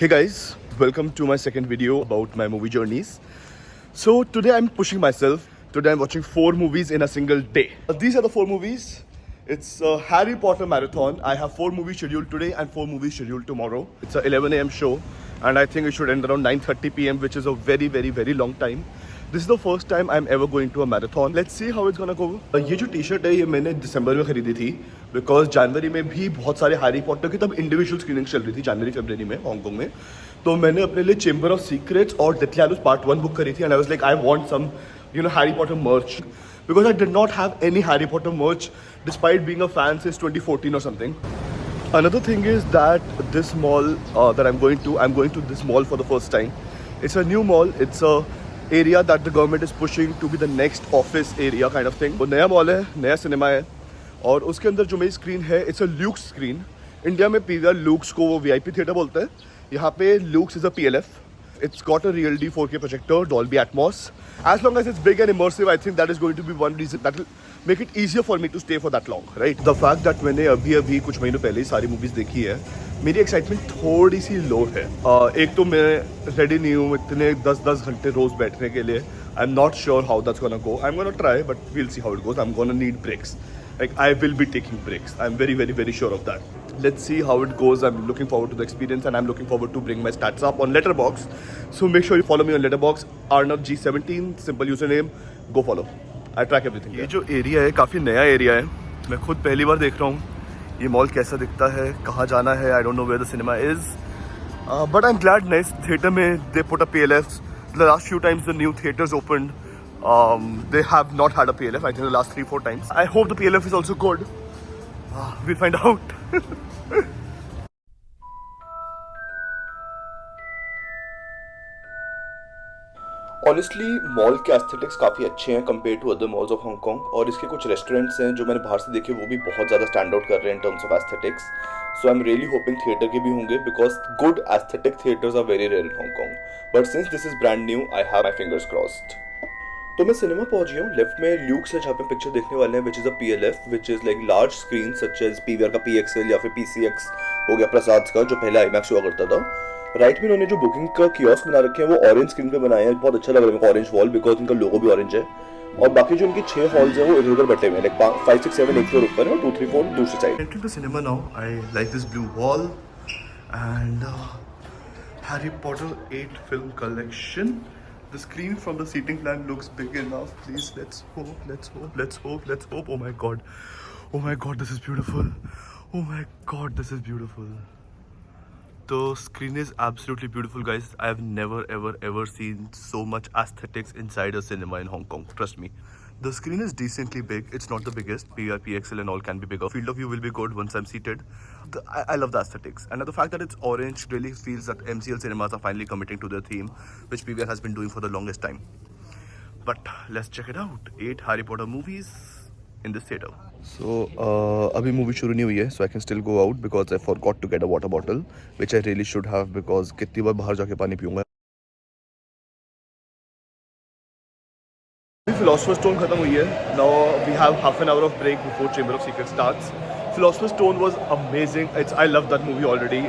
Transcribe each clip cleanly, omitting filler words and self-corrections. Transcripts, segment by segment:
Hey guys, welcome to my second video about my movie journeys. So today I'm pushing myself. Today I'm watching 4 movies in a single day. These are the 4 movies. It's a Harry Potter marathon. I have 4 movies scheduled today and 4 movies scheduled tomorrow. It's a 11 a.m. show and I think it should end around 9:30 p.m. which is a very, very, very long time. This is the first time I'm ever going to a marathon. Let's see how it's gonna go. ये जो T-shirt है ये मैंने दिसंबर में खरीदी थी because जनवरी में भी बहुत सारे हैरी पॉटर की तब इंडिविजुअल स्क्रीनिंग चल रही थी जनवरी फरवरी में हांगकांग में. तो मैंने अपने लिए चेंबर ऑफ सीक्रेट्स और डेथली हैलोस पार्ट 1 बुक करी थी and I was like I want some Harry Potter merch because I did not have any Harry Potter merch despite being a fan since 2014 or something. Another thing is that this mall that I'm going to this mall for the first time. It's a new mall. It's a area that the government is pushing to be the next office area kind of thing. वो नया mall है, नया cinema है और उसके अंदर जो मेरी स्क्रीन है it's a Luke's screen. India में पीवीआर लूक्स को वो वीआईपी थिएटर बोलते हैं. यहाँ पे Luke's is a PLF. It's got a real D 4K projector, Dolby Atmos. As long as it's big and immersive, I think that is going to be one reason that will make it easier for me to stay for that long, right? The fact that मैंने अभी कुछ महीनों पहले ही सारी movies देखी है, मेरी excitement थोड़ी सी लो है. एक तो मैं रेडी नहीं हूँ इतने 10 घंटे रोज बैठने के लिए. I am not sure how that's gonna go. I am gonna try but we'll see how it goes. I am gonna need breaks. Like I will be taking breaks. I'm very, very, very sure of that. Let's see how it goes. I'm looking forward to the experience and I'm looking forward to bring my stats up on Letterboxd. So make sure you follow me on Letterboxd. Arnav G17, simple username. Go follow. I track everything. ये जो area है काफ़ी नया area है. मैं खुद पहली बार देख रहा हूँ. ये मॉल कैसा दिखता है, कहाँ जाना है. I don't know where the cinema is. But I'm glad nice theater में they put a PLF. The last few times the new theaters opened. They have not had a PLF, I think the last 3-4 times. I hope the PLF is also good. We'll find out. Honestly, mall के aesthetics काफ़ी अच्छे हैं compare to other malls of Hong Kong. और इसके कुछ restaurants हैं जो मैंने बाहर से देखे वो भी बहुत ज़्यादा स्टैंड आउट कर रहे हैं in terms of aesthetics. So I am really hoping theatre के भी होंगे because good aesthetic theatres are very rare in Hong Kong. But since this is brand new I have my fingers crossed. तो मैं cinema पहुंच गया हूँ. Left में Luke's है जहाँ पे पिक्चर देखने वाले हैं which is a PLF which is like large screen such as PVR का PXL या फिर PCX हो गया प्रसाद का जो पहले IMAX हुआ करता था. राइट में उन्होंने जो बुकिंग का कियोस्क बना रखे हैं वो ऑरेंज स्क्रीन पे बनाए हैं. बहुत अच्छा लग रहा है ऑरेंज वॉल बिकॉज उनका लोगो भी ऑरेंज है. और बाकी जो उनकी 6 हॉल्स हैं वो इधर उधर बैठे हुए हैं. लाइक 5, 6, 7 एक फ्लोर ऊपर है और 2, 3, 4 दूसरी side. Entering the cinema now. I like this blue wall and Harry Potter 8 film collection. The screen from the seating plan looks big enough. Please, let's hope. Oh my god, this is beautiful. Oh my god, this is beautiful. The screen is absolutely beautiful, guys. I have never ever seen so much aesthetics inside a cinema in Hong Kong. Trust me. The screen is decently big. It's not the biggest. PR, PXL and all can be bigger. Field of view will be good once I'm seated. I love the aesthetics. And the fact that it's orange really feels that MCL cinemas are finally committing to their theme, which PVR has been doing for the longest time. But let's check it out. 8 Harry Potter movies in this theater. So, abhi movie shuru nahi hui hai, so I can still go out because I forgot to get a water bottle, which I really should have because kitni baar bahar jaake pani piyunga. Philosopher's Stone खत्म हुई है. Now we have half an hour of break before Chamber of Secrets starts. Philosopher's Stone was amazing. I love that movie already.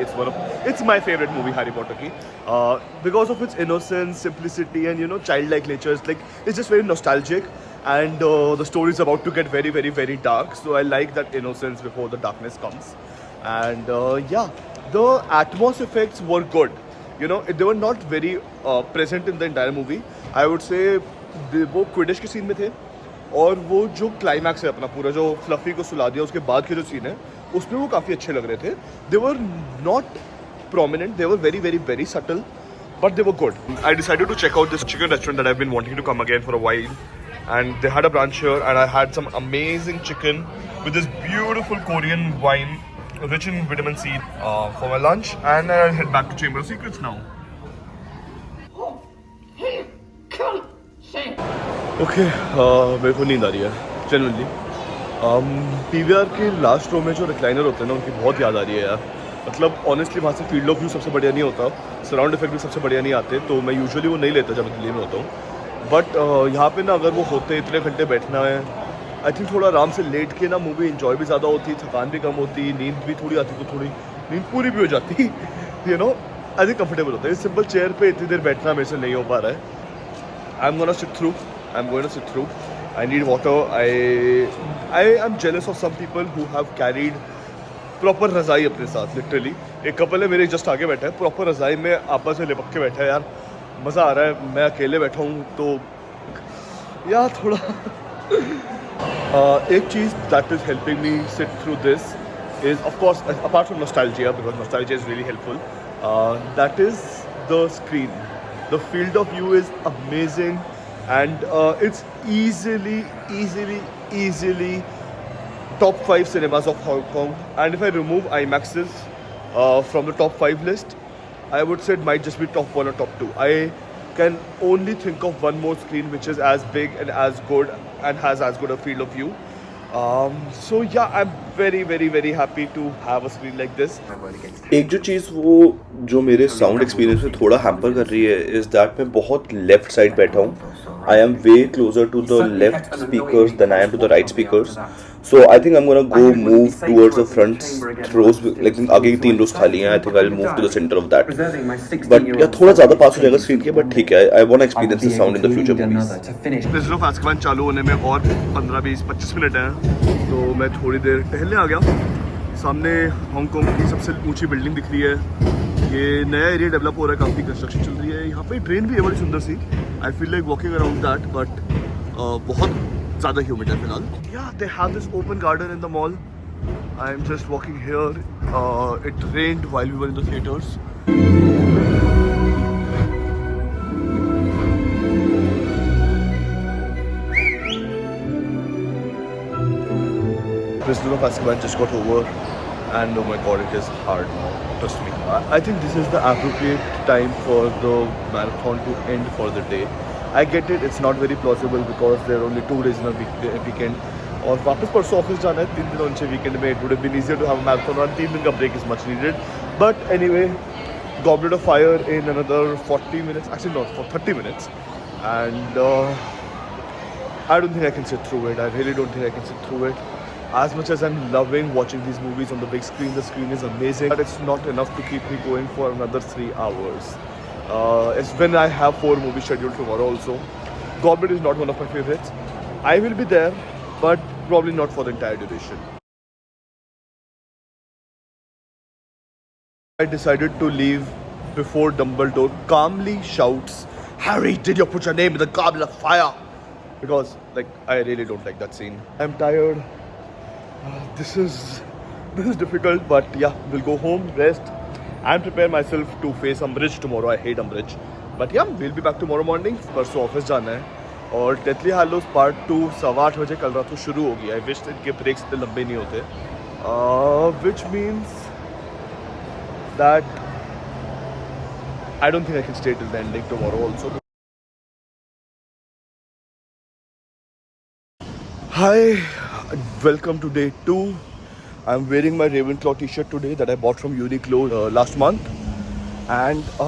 It's my favorite movie Harry Potter की. Because of its innocence, simplicity and childlike nature. It's just very nostalgic and the story is about to get very, very, very dark. So I like that innocence before the darkness comes. And the Atmos effects were good. They were not very present in the entire movie. I would say वो क्विडिश के scene में थे और वो जो climax है अपना पूरा जो फ्लफी को सुला दिया उसके बाद के जो सीन है उसमें वो काफ़ी अच्छे लग रहे थे. They were not prominent, they were very, very, very subtle but they were good. I decided to check out this chicken restaurant that I have been wanting to come again for a while and they had a branch here and I had some amazing chicken with this beautiful Korean wine rich in vitamin C for my lunch and I'll head back to Chamber of Secrets now. Okay, मेरे को नींद आ रही है generally. PVR के last row में जो recliner होते हैं ना उनकी बहुत याद आ रही है यार. मतलब ऑनेस्टली वहाँ से फील्ड ऑफ व्यू सबसे बढ़िया नहीं होता, सराउंड इफेक्ट भी सबसे बढ़िया नहीं आते, तो मैं यूजुअली वो नहीं लेता जब दिल्ली में होता हूँ. बट यहाँ पे ना अगर वो होते इतने घंटे बैठना है आई थिंक थोड़ा आराम से लेट के ना मूवी इन्जॉय भी ज़्यादा होती, थकान भी कम होती, नींद भी थोड़ी आती तो थोड़ी नींद पूरी भी हो जाती. अधिक कंफर्टेबल होता है। इस सिंपल चेयर पे इतनी देर बैठना मेरे से नहीं हो पा रहा है। I'm gonna sit through. I'm going to sit through. I need water. I am jealous of some people who have carried proper रज़ाई अपने साथ लिटरली। एक कपल है मेरे जस्ट आगे बैठा है, प्रॉपर रज़ाई में आपस में लिपक के बैठा है। यार मज़ा आ रहा है। मैं अकेले बैठा हूँ तो यार थोड़ा एक चीज़ that is helping me sit through this is of course apart from nostalgia, because nostalgia is really helpful, that is the screen. The field of view is amazing, and it's easily top 5 cinemas of Hong Kong. And if I remove IMAXs from the top 5 list, I would say it might just be top 1 or top 2. I can only think of one more screen which is as big and as good and has as good a field of view. So yeah, I'm very happy to have a screen like this. एक जो चीज़ वो जो मेरे sound experience में थोड़ा hamper कर रही है इज़ दैट मैं बहुत लेफ्ट साइड बैठा हूँ. I am way closer to the left speakers than I am to the right speakers. So I think I'm gonna go move towards the front rows. Like आगे की 3 rows खाली हैं. I think I'll move to the center of that. But या थोड़ा ज़्यादा पास हो जाएगा screen के, but ठीक है. I want to experience the sound in the future movies. Prisoner of Azkaban चालू होने में और 15-20-25 मिनट हैं, तो मैं थोड़ी देर टहलने आ गया. सामने हांगकांग की सबसे ऊंची बिल्डिंग दिख रही है. ये नया एरिया डेवलप हो रहा है, काफ़ी कंस्ट्रक्शन चल रही है. यहाँ पे ट्रेन भी है बड़ी सुंदर सी. I feel like walking around that, but बहुत ज़्यादा ह्यूमिड है फिलहाल. या they have this open garden in the mall. I am just walking here. It rained while we were in the theatres. Prisoner of Azkaban just got over, and oh my god, it is hard now, trust me. I think this is the appropriate time for the marathon to end for the day. I get it, it's not very plausible because there are only 2 days in a weekend. और वापस परसों office जाना है 3 दिन उनसे weekend में. It would have been easier to have a marathon, और 3 दिन का break is much needed. But anyway, Goblet of Fire in another 40 minutes, actually not, for 30 minutes. And I don't think I can sit through it. I really don't think I can sit through it. As much as I'm loving watching these movies on the big screen, the screen is amazing, but it's not enough to keep me going for another 3 hours. It's when I have 4 movies scheduled tomorrow also. Goblet is not one of my favorites. I will be there, but probably not for the entire duration. I decided to leave before Dumbledore calmly shouts, "Harry, did you put your name in the Goblet of Fire?" Because like I really don't like that scene. I'm tired. This is difficult, but yeah, we'll go home, rest, and prepare myself to face Umbridge tomorrow. I hate Umbridge, but yeah, we'll be back tomorrow morning. परसों office जाना है. और deathly Hallows part 2 8:15 बजे कल रात को शुरू होगी. आई विश इनके ब्रेक्स इतने लंबे नहीं होते, which means that I don't think I can stay till the ending tomorrow also. Hi, welcome to day 2. I'm wearing my Ravenclaw t-shirt today that I bought from Uniqlo last month, and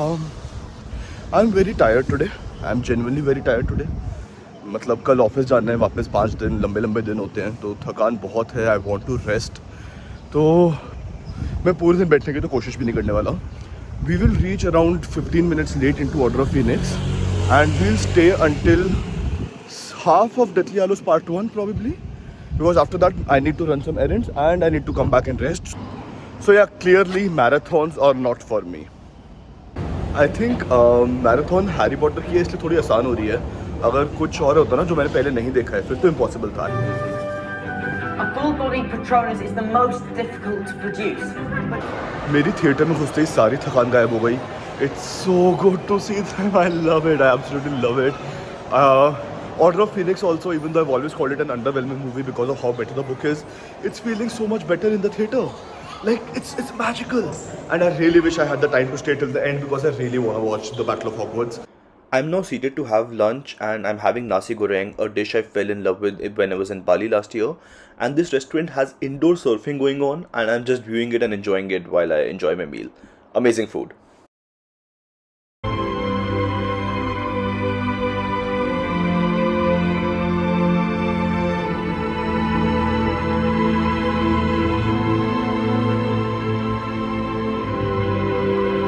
I'm very tired today. I'm genuinely very tired today. मतलब कल office जाना है, वापस 5 दिन लंबे दिन होते हैं, तो थकान बहुत है. I want to rest. तो मैं पूरे दिन बैठने की तो कोशिश भी नहीं करने वाला. We will reach around 15 minutes late into Order of Phoenix, and we'll stay until half of Deathly Hallows Part 1 probably, because after that I need to run some errands and I need to come back and rest. So yeah, clearly marathons are not for me. I think marathon Harry Potter की है, इसलिए थोड़ी आसान हो रही है. अगर कुछ और होता ना जो मैंने पहले नहीं देखा है, फिर तो impossible था. A full-bodied Patronus is the most difficult to produce. मेरी थिएटर में घुसते ही सारी थकान गायब हो गई. It's so good to see them. I love it. I absolutely love it. Order of Phoenix also, even though I've always called it an underwhelming movie because of how better the book is, it's feeling so much better in the theater. Like, it's magical. And I really wish I had the time to stay till the end because I really want to watch The Battle of Hogwarts. I'm now seated to have lunch, and I'm having nasi goreng, a dish I fell in love with when I was in Bali last year. And this restaurant has indoor surfing going on, and I'm just viewing it and enjoying it while I enjoy my meal. Amazing food.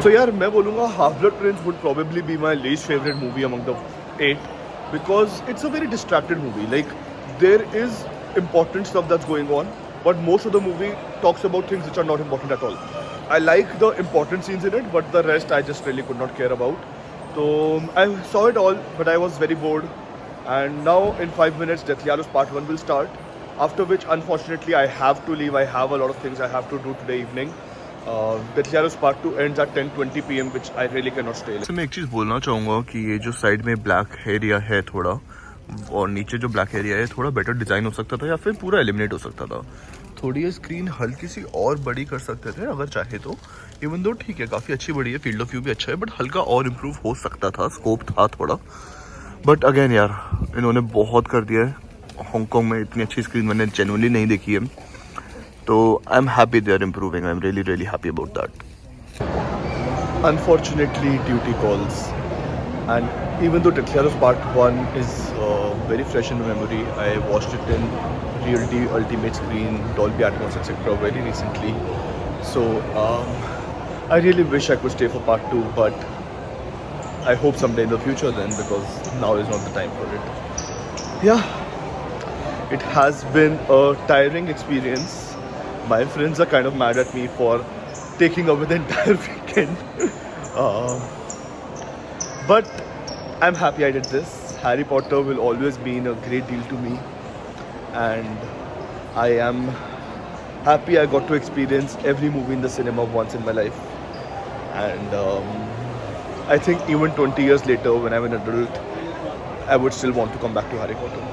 So यार मैं बोलूँगा Half Blood Prince would probably be my least favorite movie among the 8 because it's a very distracted movie. Like there is important stuff that's going on, but most of the movie talks about things which are not important at all. I like the important scenes in it, but the rest I just really could not care about. So I saw it all, but I was very bored. And now in 5 minutes, Deathly Hallows Part 1 will start. After which, unfortunately, I have to leave. I have a lot of things I have to do today evening. Deathly Hallows Part 2 ends at 10:20 PM, which I really cannot stay. मैं एक चीज़ बोलना चाहूँगा कि ये जो side में black area है थोड़ा, और नीचे जो ब्लैक एरिया है थोड़ा बेटर डिज़ाइन हो सकता था या फिर पूरा एलिमिनेट हो सकता था. थोड़ी ये स्क्रीन हल्की सी और बड़ी कर सकते थे अगर चाहे तो. इवन दो ठीक है, काफ़ी अच्छी बड़ी है, फील्ड ऑफ व्यू भी अच्छा है, बट हल्का और इम्प्रूव हो सकता था, स्कोप था थोड़ा. बट अगेन यार इन्होंने बहुत कर दिया है. हांगकॉन्ग में इतनी अच्छी स्क्रीन मैंने जेन्युइनली नहीं देखी है. तो I am happy they are improving. I am really happy about that. Unfortunately, duty calls. And even though Deathly Hallows Part 1 is very fresh in memory, I watched it in Realty Ultimate Screen, Dolby Atmos, etc. very recently. So I really wish I could stay for Part 2, but I hope someday in the future then, because now is not the time for it. Yeah, it has been a tiring experience. My friends are kind of mad at me for taking away the entire weekend. But I'm happy I did this. Harry Potter will always mean a great deal to me. And I am happy I got to experience every movie in the cinema once in my life. And I think even 20 years later, when I'm an adult, I would still want to come back to Harry Potter.